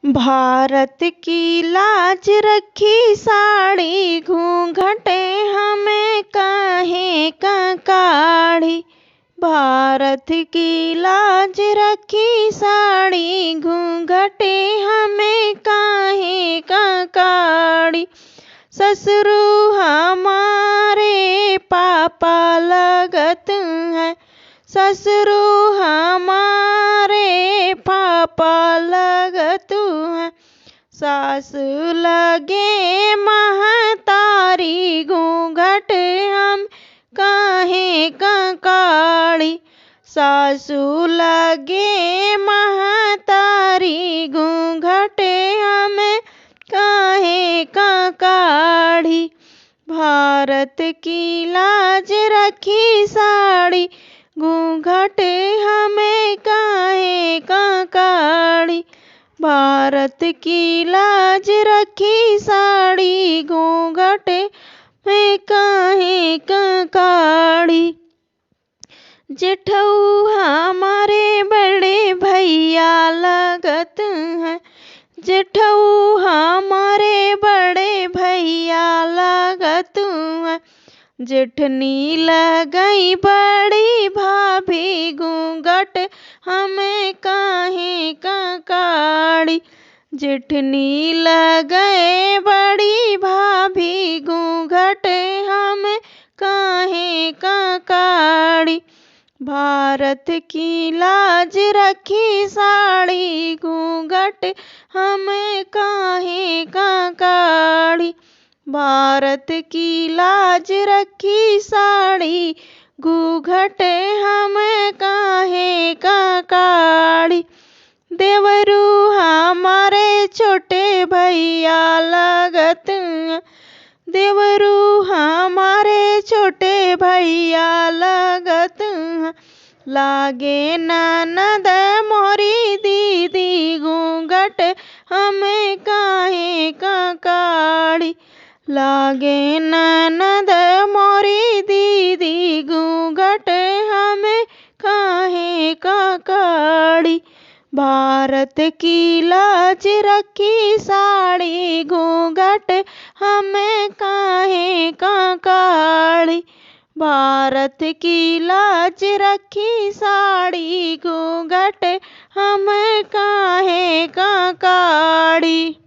भारत की लाज रखी साड़ी, घूंघटे हमें काहे का काढ़ी। भारत की लाज रखी साड़ी, घूंघटे हमें काहे का काढ़ी। ससुरु हमारे पापा लगत हैं, ससुरु हमारे पापा लगत हैं। सास लगे महतारी, घूंघट हम काहे का काढ़ी। सासु लगे महतारी, घूंघट हमें काहे का काढ़ी। भारत की लाज रखी साड़ी, घूंघट हमें काहे का काढ़ी। भारत की लाज रखी साड़ी, घूंघट में काहे का काढ़ी। जेठऊ हमारे बड़े भैया लगत हैं, जेठऊ हमारे बड़े भैया लगत हैं। जेठनी लगई बड़ी भाभी, घूंघट हमें काहे का काढ़ी। जेठनी लगे बड़ी भाभी, घूंघट हमें काहे का काढ़ी। भारत की लाज रखी साड़ी, घूंघट हमें काहे का काढ़ी। भारत की लाज रखी साड़ी, घूंघट हमें काहे का काढ़ी। देवरू हमारे छोटे भैया लगत हैं, देवरू हमारे छोटे भैया लगत हैं। लागे ननद मोरी दीदी, घूंघट हमें काहे का काढ़ी। लागे ननद मोरी दीदी, घूंघट हमें काहे का काढ़ी। भारत की लाज रखी साड़ी, घूंघट हमें काहे का काढ़ी। भारत की लाज रखी साड़ी, घूंघट हमें काहे का काढ़ी।